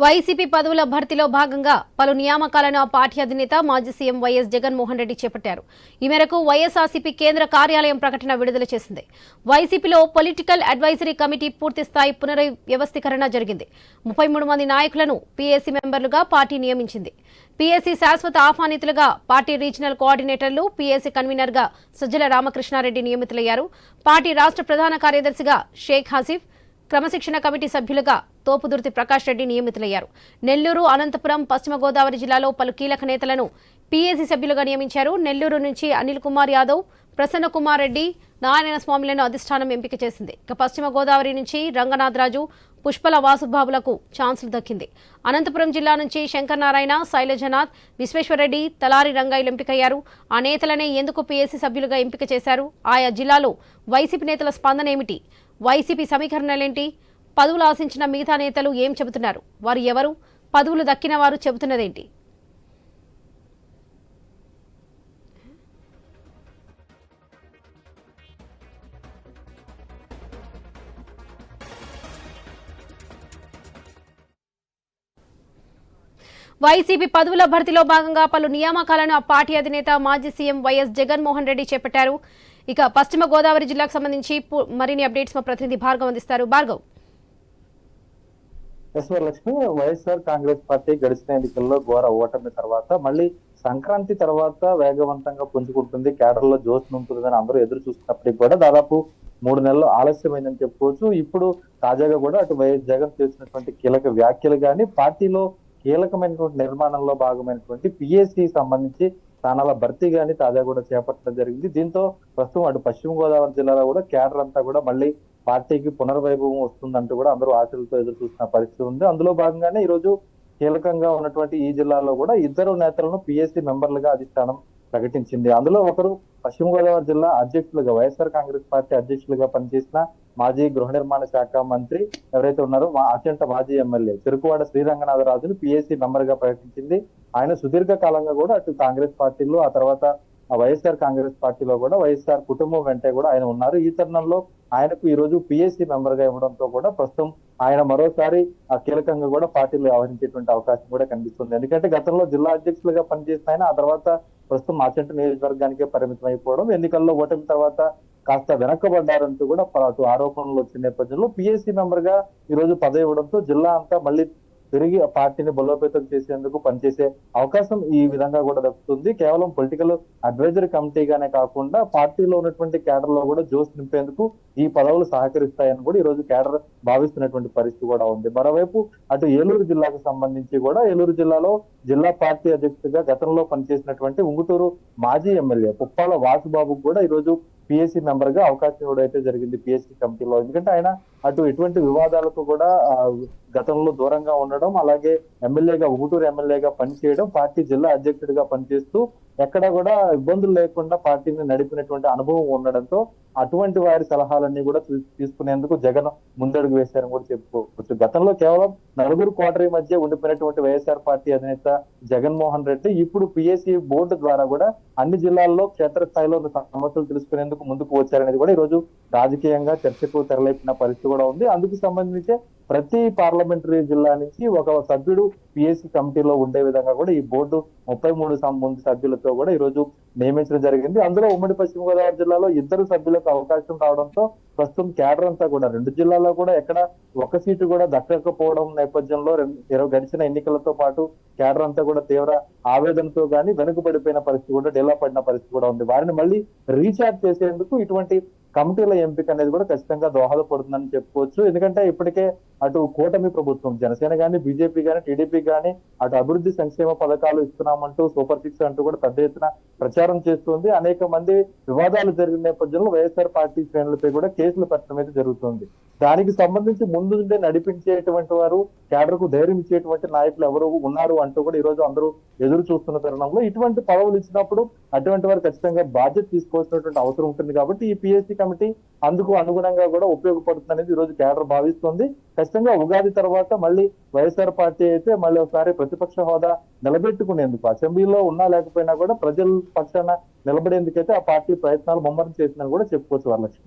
YCP పదవుల భర్తీలో భాగంగా పలు నియామకాలను ఆ పార్టీ అధినేత మాజీ సీఎం వైఎస్ జగన్మోహన్ రెడ్డి చేపట్టారు. ఈ మేరకు వైఎస్ఆర్సీపీ కేంద్ర కార్యాలయం ప్రకటన విడుదల చేసింది. వైసీపీలో పొలిటికల్ అడ్వైజరీ కమిటీ పూర్తిస్థాయి పునర్వ్యవస్థీకరణ జరిగింది. 33 మంది నాయకులను పీఏసీ మెంబర్లుగా పార్టీ నియమించింది. పీఏసీ శాశ్వత ఆహ్వానితులుగా పార్టీ రీజనల్ కోఆర్డినేటర్లు, పీఏసీ కన్వీనర్గా సజ్జల రామకృష్ణారెడ్డి నియమితులయ్యారు. పార్టీ రాష్ట్ర ప్రధాన కార్యదర్శిగా షేక్ హసీఫ్, క్రమశిక్షణ కమిటీ సభ్యులుగా తోపుదుర్తి ప్రకాష్ రెడ్డి నియమితులయ్యారు. నెల్లూరు, అనంతపురం, పశ్చిమ గోదావరి జిల్లాలో పలు కీలక నేతలను పీఏసీ సభ్యులుగా నియమించారు. నెల్లూరు నుంచి అనిల్ కుమార్ యాదవ్, ప్రసన్న కుమార్ రెడ్డి, నారాయణ స్వామిలను అధిష్టానం ఎంపిక చేసింది. ఇక పశ్చిమ గోదావరి నుంచి రంగనాథరాజు, పుష్పల వాసుబాబులకు ఛాన్సులు దక్కింది. అనంతపురం జిల్లా నుంచి శంకర్ నారాయణ, శైలజనాథ్, విశ్వేశ్వరరెడ్డి, తలారి రంగాయలు ఎంపికయ్యారు. ఆ నేతలనే ఎందుకు పీఏసీ సభ్యులుగా ఎంపిక చేశారు? ఆయా జిల్లాలో వైసీపీ నేతల స్పందన ఏమిటి? వైసీపీ సమీకరణలేంటి? పదవులు ఆశించిన మిగతా నేతలు ఏం చెబుతున్నారు? వారు ఎవరు? పదవులు దక్కిన వారు చెబుతున్నదేంటి? వైసీపీ పదవుల భర్తీలో భాగంగా పలు నియామకాలను ఆ పార్టీ అధినేత మాజీ సీఎం వైఎస్ జగన్మోహన్ రెడ్డి చేపట్టారు. ఇక పశ్చిమ గోదావరి జిల్లాకు సంబంధించి మరిన్ని అప్డేట్స్ మా ప్రతినిధి భార్గవ్ అందిస్తారు. భార్గవ్. లక్ష్మి, వైఎస్ఆర్ కాంగ్రెస్ పార్టీ గడిచిన ఎన్నికల్లో ఘోర ఓటమి తర్వాత మళ్ళీ సంక్రాంతి తర్వాత వేగవంతంగా పుంజుకుంటుంది, కేడర్ లో జోష్ నింపుతుందని అందరూ ఎదురు చూస్తున్నప్పటికీ కూడా దాదాపు 3 నెలలు ఆలస్యమైందని చెప్పుకోవచ్చు. ఇప్పుడు తాజాగా కూడా అటు వైఎస్ జగన్ చేసినటువంటి కీలక వ్యాఖ్యలు కానీ, పార్టీలో కీలకమైనటువంటి నిర్మాణంలో భాగమైనటువంటి పీఏసీ సంబంధించి స్థానాల భర్తీ గాని తాజా కూడా చేపట్టడం జరిగింది. దీంతో ప్రస్తుతం అటు పశ్చిమ గోదావరి జిల్లాలో కూడా కేడర్ అంతా కూడా మళ్ళీ పార్టీకి పునర్వైభవం వస్తుందంటూ కూడా అందరూ ఆశలతో ఎదురు చూస్తున్న పరిస్థితి ఉంది. అందులో భాగంగానే ఈ రోజు కీలకంగా ఉన్నటువంటి ఈ జిల్లాలో కూడా 2 నేతలను పీఏసీ మెంబర్లుగా అధిష్టానం ప్రకటించింది. అందులో ఒకరు పశ్చిమ గోదావరి జిల్లా అధ్యక్షులుగా, వైఎస్ఆర్ కాంగ్రెస్ పార్టీ అధ్యక్షులుగా పనిచేసిన మాజీ గృహ నిర్మాణ శాఖ మంత్రి ఎవరైతే ఉన్నారో అత్యంత మాజీ ఎమ్మెల్యే చెరుకువాడ శ్రీరంగనాథరాజును పీఏసీ మెంబర్ గా ప్రకటించింది. ఆయన సుదీర్ఘ కాలంగా కూడా అటు కాంగ్రెస్ పార్టీలో, ఆ తర్వాత వైఎస్ఆర్ కాంగ్రెస్ పార్టీలో కూడా వైఎస్ఆర్ కుటుంబం వెంటే కూడా ఆయన ఉన్నారు. ఈ తరుణంలో ఆయనకు ఈ రోజు పీఏసీ మెంబర్ గా ఇవ్వడంతో కూడా ప్రస్తుతం ఆయన మరోసారి కీలకంగా కూడా పార్టీలో వ్యవహరించేటువంటి అవకాశం కూడా కనిపిస్తుంది. ఎందుకంటే గతంలో జిల్లా అధ్యక్షులుగా పనిచేసిన ఆయన ఆ తర్వాత ప్రస్తుతం ఆచంట నియోజకవర్గానికే పరిమితం అయిపోవడం, ఎన్నికల్లో ఓటమి తర్వాత కాస్త వెనక్కబడ్డారంటూ కూడా అటు ఆరోపణలు వచ్చిన నేపథ్యంలో పీఏసీ మెంబర్ గా ఈ రోజు పదవి ఇవ్వడంతో జిల్లా అంతా మళ్ళీ తిరిగి ఆ పార్టీని బలోపేతం చేసేందుకు పనిచేసే అవకాశం ఈ విధంగా కూడా దక్కుతుంది. కేవలం పొలిటికల్ అడ్వైజరీ కమిటీగానే కాకుండా పార్టీలో ఉన్నటువంటి కేడర్ లో కూడా జోష్ నింపేందుకు ఈ పదవులు సహకరిస్తాయని కూడా ఈ రోజు కేడర్ భావిస్తున్నటువంటి పరిస్థితి కూడా ఉంది. మరోవైపు అటు ఏలూరు జిల్లాకు సంబంధించి కూడా ఏలూరు జిల్లాలో జిల్లా పార్టీ అధ్యక్షుడిగా గతంలో పనిచేసినటువంటి ఉంగుటూరు మాజీ ఎమ్మెల్యే పుప్పాల వాసుబాబుకు కూడా ఈ రోజు పీఏసీ మెంబర్ గా అవకాశం ఇవ్వడం అయితే జరిగింది పీఏసీ కమిటీలో. ఎందుకంటే ఆయన అటు ఎటువంటి వివాదాలకు కూడా గతంలో దూరంగా ఉండడం, అలాగే ఎమ్మెల్యేగా ఉంగుటూరు ఎమ్మెల్యేగా పనిచేయడం, పార్టీ జిల్లా అధ్యక్షుడిగా పనిచేస్తూ ఎక్కడ కూడా ఇబ్బందులు లేకుండా పార్టీని నడిపినటువంటి అనుభవం ఉండడంతో అటువంటి వారి సలహాలన్నీ కూడా తీసుకునేందుకు జగన్ ముందడుగు వేశారని కూడా చెప్పుకోవచ్చు. గతంలో కేవలం 4 కోటరీ మధ్య ఉండిపోయినటువంటి వైఎస్ఆర్ పార్టీ అధినేత జగన్మోహన్ రెడ్డి ఇప్పుడు పీఏసీ బోర్డు ద్వారా కూడా అన్ని జిల్లాల్లో క్షేత్రస్థాయిలో సమస్యలు తెలుసుకునేందుకు ముందుకు వచ్చారనేది కూడా ఈ రోజు రాజకీయంగా చర్చకు తెరలేపిన పరిస్థితి కూడా ఉంది. అందుకు సంబంధించి ప్రతి పార్లమెంటరీ జిల్లా నుంచి ఒక సభ్యుడు పీఏసీ కమిటీలో ఉండే విధంగా కూడా ఈ బోర్డు 33 మంది సభ్యులతో కూడా ఈ రోజు నియమించడం జరిగింది. అందులో ఉమ్మడి పశ్చిమ గోదావరి జిల్లాలో 2 సభ్యులకు అవకాశం రావడంతో ప్రస్తుతం కేడర్ అంతా కూడా 2 జిల్లాల్లో కూడా ఎక్కడ ఒక సీటు కూడా దక్కకపోవడం నేపథ్యంలో గడిచిన ఎన్నికలతో పాటు కేడర్ అంతా కూడా తీవ్ర ఆవేదనతో గానీ వెనుకబడిపోయిన పరిస్థితి కూడా, డేలా పడిన పరిస్థితి కూడా ఉంది. వారిని మళ్ళీ రీఛార్జ్ చేసేందుకు ఇటువంటి కమిటీల ఎంపిక అనేది కూడా ఖచ్చితంగా దోహదపడుతుందని చెప్పుకోవచ్చు. ఎందుకంటే ఇప్పటికే అటు కూటమి ప్రభుత్వం జనసేన గానీ, బీజేపీ గానీ, టీడీపీ గానీ అటు అభివృద్ధి సంక్షేమ పథకాలు ఇస్తున్నామంటూ సూపర్ 6 అంటూ కూడా పెద్ద ఎత్తున ప్రచారం చేస్తుంది. అనేక మంది వివాదాలు జరిగిన నేపథ్యంలో వైఎస్ఆర్ పార్టీ శ్రేణులపై కూడా కేసులు పెట్టడం అయితే జరుగుతుంది. దానికి సంబంధించి ముందు నుండే నడిపించేటువంటి వారు, కేడర్ కు ధైర్యం ఇచ్చేటువంటి నాయకులు ఎవరు ఉన్నారు అంటూ కూడా ఈ రోజు అందరూ ఎదురు చూస్తున్న తరుణంలో ఇటువంటి పదవులు ఇచ్చినప్పుడు అటువంటి వారు ఖచ్చితంగా బాధ్యత తీసుకోవాల్సినటువంటి అవసరం ఉంటుంది. కాబట్టి ఈ పీఏసీ కమిటీ అందుకు అనుగుణంగా కూడా ఉపయోగపడుతుంది అనేది ఈ రోజు కేడర్ భావిస్తుంది. ఖచ్చితంగా ఉగాది తర్వాత మళ్ళీ వైఎస్ఆర్ పార్టీ అయితే మళ్ళీ ఒకసారి ప్రతిపక్ష హోదా నిలబెట్టుకునేందుకు అసెంబ్లీలో ఉన్నా లేకపోయినా కూడా ప్రజల పక్షాన నిలబడేందుకైతే ఆ పార్టీ ప్రయత్నాలు ముమ్మరం చేసిందని కూడా చెప్పుకోవచ్చు వరలక్ష్మి.